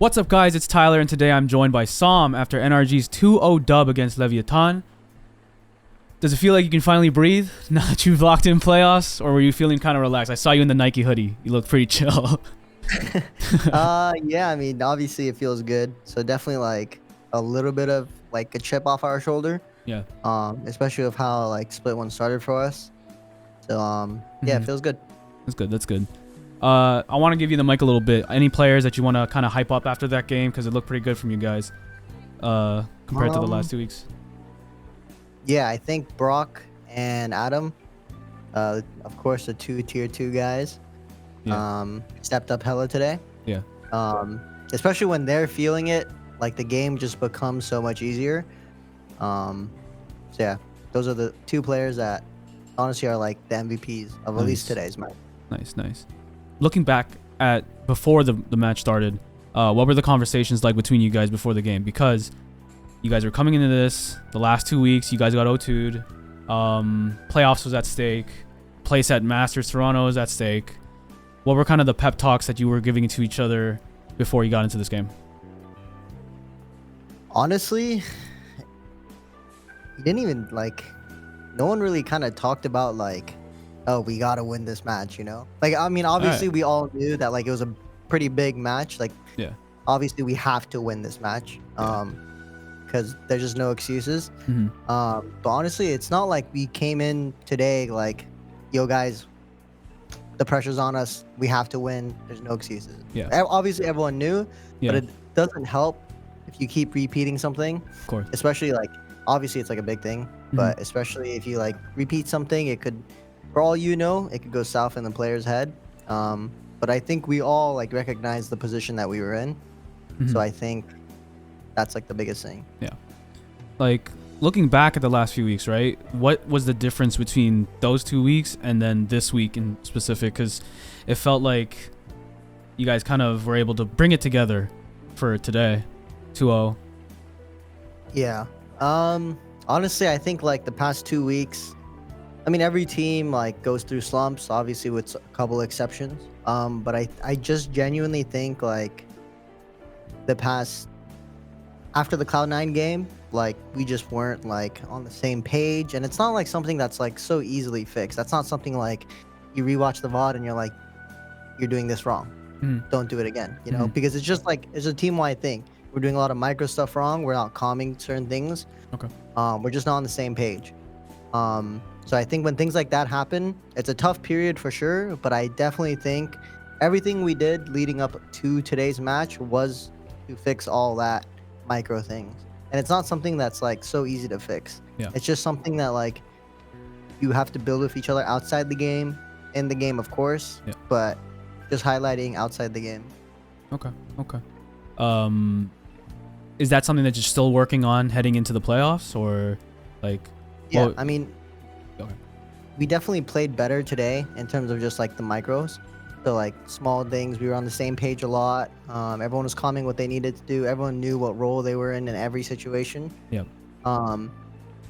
What's up, guys? It's Tyler, and today I'm joined by s0m after NRG's 2-0 dub against Leviatan. Does it feel like you can finally breathe now that you've locked in playoffs, or were you feeling kind of relaxed? I saw you in the Nike hoodie. You look pretty chill. Yeah, I mean, obviously it feels good. So definitely like a little bit of like a chip off our shoulder. Yeah. Especially with how like split one started for us. So yeah, it feels good. That's good. That's good. I want to give you the mic a little bit. Any players that you want to kind of hype up after that game, because it looked pretty good from you guys compared to the last 2 weeks? Yeah, I think Brock and Adam, of course, the two tier 2 guys, stepped up hella today. Yeah. Especially when they're feeling it, like the game just becomes so much easier. So yeah, those are the two players that honestly are like the MVPs of at least today's match. Nice. Looking back at before the match started, what were the conversations like between you guys before the game? Because you guys were coming into this, the last 2 weeks, you guys got O2'd. Playoffs was at stake. Place at Masters Toronto was at stake. What were kind of the pep talks that you were giving to each other before you got into this game? Honestly, you didn't even like, no one really kind of talked about like, oh, we got to win this match, you know? Like, I mean, obviously we all knew that like it was a pretty big match. Like, Yeah. obviously we have to win this match. Because there's just no excuses. But honestly, it's not like we came in today like, yo guys, the pressure's on us, we have to win, there's no excuses. Yeah. Obviously everyone knew, Yeah. but it doesn't help if you keep repeating something. Of course. Especially like, obviously it's like a big thing, but especially if you like repeat something, it could, for all you know, it could go south in the player's head. But I think we all like recognize the position that we were in. So I think that's like the biggest thing. Yeah. Like, looking back at the last few weeks, right? What was the difference between those 2 weeks and then this week in specific? Because it felt like you guys kind of were able to bring it together for today. 2-0. Yeah. Honestly, I think like the past 2 weeks, I mean, every team like goes through slumps, obviously with a couple exceptions. But I just genuinely think like the past, after the Cloud9 game, like we just weren't like on the same page, and it's not like something that's like so easily fixed. That's not something like you rewatch the VOD and you're like, you're doing this wrong. Don't do it again, you know? Because it's just like, it's a team-wide thing. We're doing a lot of micro stuff wrong. We're not calming certain things. Okay. We're just not on the same page. So I think when things like that happen, it's a tough period for sure, but I definitely think everything we did leading up to today's match was to fix all that micro things. And it's not something that's like so easy to fix. Yeah. It's just something that like you have to build with each other outside the game, in the game of course, but just highlighting outside the game. Okay. Is that something that you're still working on heading into the playoffs, or like? Yeah, well, I mean, we definitely played better today in terms of just like the micros. So like small things, we were on the same page a lot. Everyone was calming what they needed to do. Everyone knew what role they were in every situation. Yeah.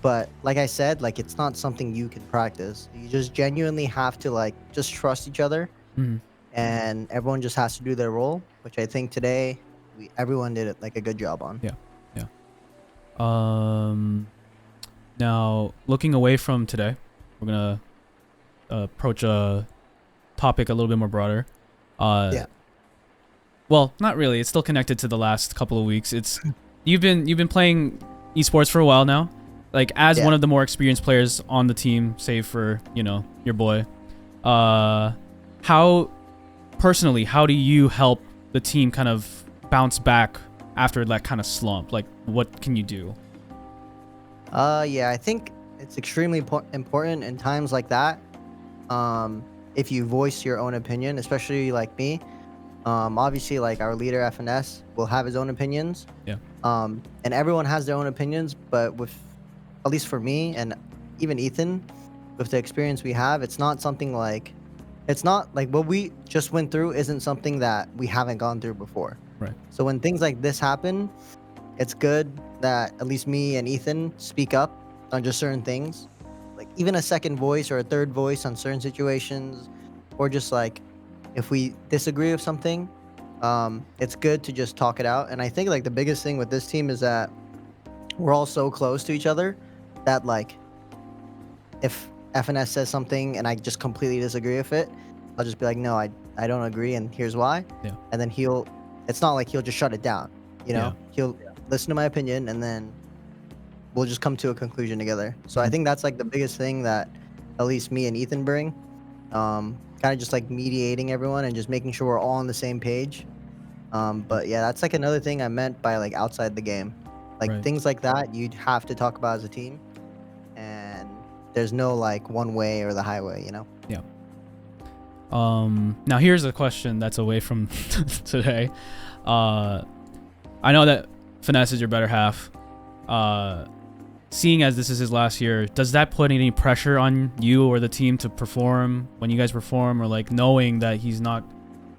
But like I said, like it's not something you can practice. You just genuinely have to like just trust each other, and everyone just has to do their role, which I think today everyone did it like a good job on. Yeah. Now, looking away from today, we're gonna approach a topic a little bit more broader. Well, not really. It's still connected to the last couple of weeks. It's you've been playing esports for a while now. Like, as one of the more experienced players on the team, save for, you know, your boy. How do you help the team kind of bounce back after that kind of slump? Like, what can you do? Yeah, I think it's extremely important in times like that. If you voice your own opinion, especially like me, obviously like our leader FNS will have his own opinions. Yeah. And everyone has their own opinions, but with, at least for me and even Ethan, with the experience we have, it's not something like, it's not like what we just went through isn't something that we haven't gone through before. Right. So when things like this happen, it's good that at least me and Ethan speak up on just certain things. Like even a second voice or a third voice on certain situations, or just like if we disagree with something, It's good to just talk it out. And I think like the biggest thing with this team is that we're all so close to each other that like if FNS says something and I just completely disagree with it, I'll just be like, no, I don't agree, and here's why. Yeah. And then it's not like he'll just shut it down. You know, he'll listen to my opinion, and then we'll just come to a conclusion together. So I think that's like the biggest thing that at least me and Ethan bring. Kind of just like mediating everyone and just making sure we're all on the same page. But yeah, that's like another thing I meant by like outside the game. Like things like that you'd have to talk about as a team. And there's no like one way or the highway, you know? Yeah. Now here's a question that's away from today. I know that Finesse is your better half. Seeing as this is his last year, does that put any pressure on you or the team to perform when you guys perform, or like knowing that he's going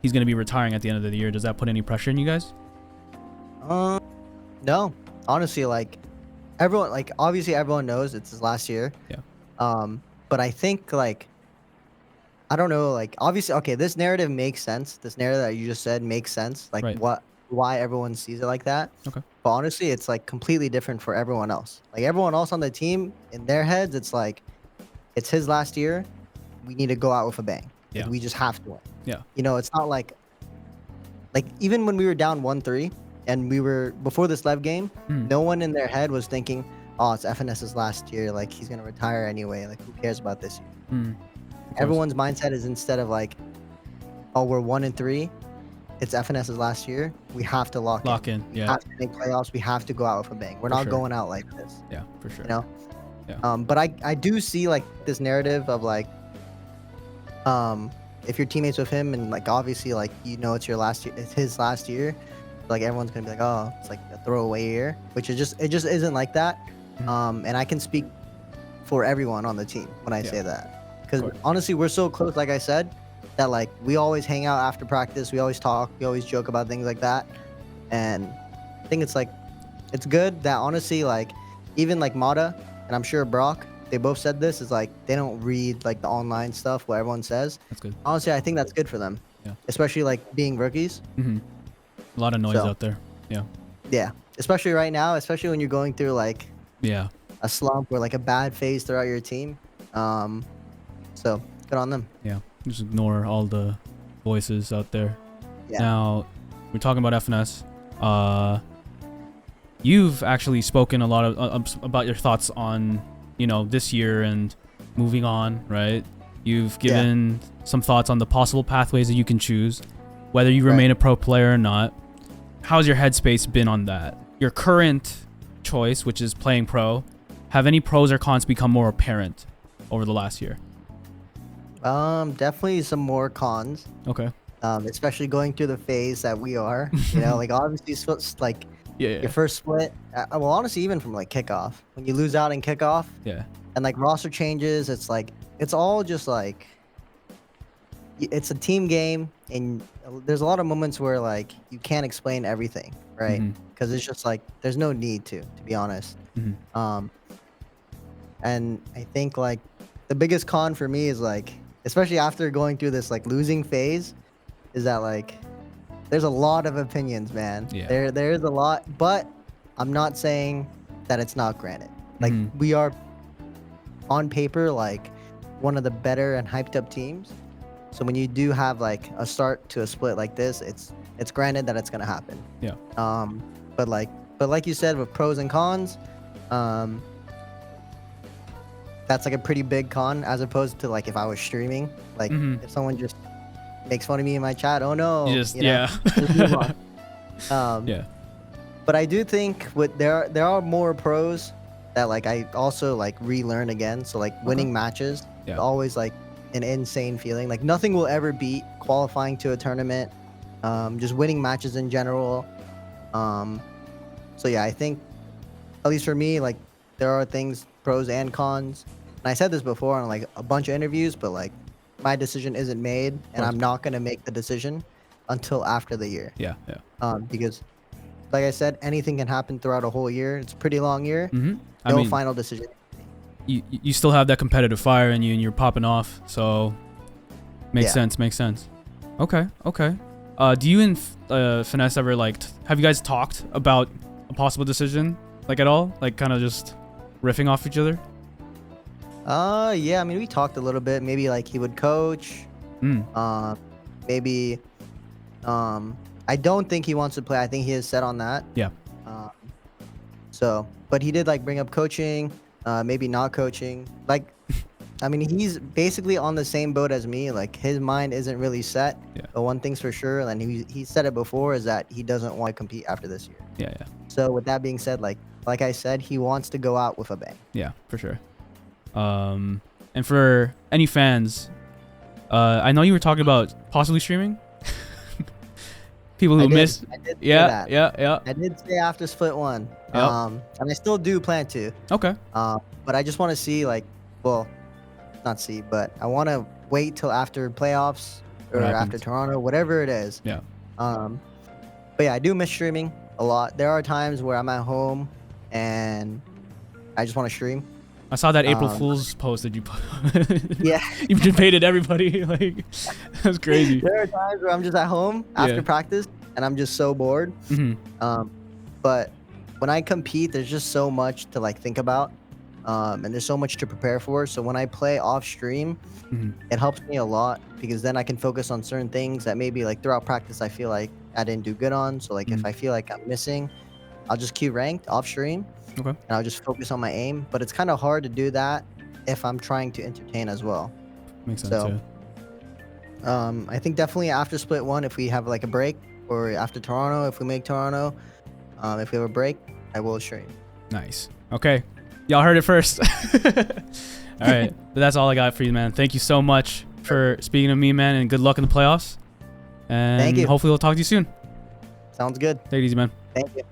to be retiring at the end of the year? Does that put any pressure on you guys? No, honestly, like everyone, like obviously everyone knows it's his last year. Yeah. But I think like, I don't know, like obviously, okay, this narrative makes sense. This narrative that you just said makes sense. Like why everyone sees it like that. Okay. But honestly, it's like completely different for everyone else. Like everyone else on the team, in their heads, it's like, it's his last year. We need to go out with a bang. Yeah. Like, we just have to win. Yeah. You know, it's not like even when we were down 1-3 and we were before this Lev game, no one in their head was thinking, oh, it's FNS's last year. Like he's gonna retire anyway. Like who cares about this year? Everyone's mindset is instead of like, oh, we're 1-3. It's FNS's last year. We have to lock in. Yeah. We have to make playoffs. We have to go out with a bang. We're not going out like this. Yeah, for sure. You know? Yeah. But I do see like this narrative of like, if you're teammates with him and like obviously like you know it's your last year, it's his last year, like everyone's gonna be like, oh, it's like a throwaway year, which it just isn't like that. And I can speak for everyone on the team when I say that, because honestly we're so close, like I said, that like we always hang out after practice, we always talk, we always joke about things like that. And I think it's like it's good that honestly like even like Mata and I'm sure Brock, they both said this, is like they don't read like the online stuff what everyone says. That's good. Honestly, I think that's good for them. Yeah. Especially like being rookies. A lot of noise out there. Yeah. Yeah. Especially right now, especially when you're going through like a slump or like a bad phase throughout your team. So good on them. Yeah. Just ignore all the voices out there. Yeah. Now, we're talking about FNS. You've actually spoken a lot of about your thoughts on, you know, this year and moving on, right? You've given some thoughts on the possible pathways that you can choose, whether you remain a pro player or not. How's your headspace been on that? Your current choice, which is playing pro, have any pros or cons become more apparent over the last year? Definitely some more cons. Okay. Especially going through the phase that we are. You know, like obviously like your first split. Well, honestly, even from like kickoff, when you lose out in kickoff. Yeah. And like roster changes, it's like it's all just like it's a team game, and there's a lot of moments where like you can't explain everything, right? Because it's just like there's no need to be honest. And I think like the biggest con for me is like, especially after going through this like losing phase, is that like there's a lot of opinions, man. Yeah. There's a lot, but I'm not saying that it's not granted. Like we are on paper like one of the better and hyped up teams. So when you do have like a start to a split like this, it's granted that it's gonna happen. Yeah. But like you said, with pros and cons, that's like a pretty big con, as opposed to like if I was streaming, like if someone just makes fun of me in my chat, oh no, just just move on. But I do think there are more pros that like I also like relearn again. So like winning matches, always like an insane feeling. Like nothing will ever beat qualifying to a tournament, just winning matches in general. So yeah, I think at least for me, like there are things, pros and cons. And I said this before on like a bunch of interviews, but like my decision isn't made, and I'm not gonna make the decision until after the year. Because like I said, anything can happen throughout a whole year. It's a pretty long year. No final decision. You still have that competitive fire in you, and you're popping off. So makes sense. Okay. Do you and Finesse ever like have you guys talked about a possible decision like at all? Like kind of just riffing off each other? Yeah, I mean, we talked a little bit. Maybe like he would coach. Maybe, I don't think he wants to play. I think he is set on that. Yeah. So, but he did like bring up coaching, maybe not coaching. Like, I mean, he's basically on the same boat as me. Like his mind isn't really set. Yeah. But one thing's for sure, and he said it before, is that he doesn't want to compete after this year. Yeah, yeah. So with that being said, like I said, he wants to go out with a bang. Yeah, for sure. And for any fans, I know you were talking about possibly streaming. People who miss. I did say Yeah, that. yeah. I did say after split one. Yep. And I still do plan to. Okay. But I just want to see, like, well, not see, but I want to wait till after playoffs or What after happens? Toronto, whatever it is. Yeah. But yeah, I do miss streaming a lot. There are times where I'm at home and I just want to stream. I saw that April Fool's post that you put. Yeah. You debated everybody. Like, that's crazy. There are times where I'm just at home after practice and I'm just so bored. But when I compete, there's just so much to like think about. And there's so much to prepare for. So when I play off stream, it helps me a lot because then I can focus on certain things that maybe like throughout practice I feel like I didn't do good on. So like if I feel like I'm missing, I'll just queue ranked off stream. Okay. And I'll just focus on my aim. But it's kind of hard to do that if I'm trying to entertain as well. Makes sense. So, I think definitely after split one, if we have like a break, or after Toronto, if we make Toronto, if we have a break, I will stream. Nice. Okay. Y'all heard it first. All right. But that's all I got for you, man. Thank you so much for speaking to me, man, and good luck in the playoffs. And Thank you. hopefully we'll talk to you soon. Sounds good. Take it easy, man. Thank you.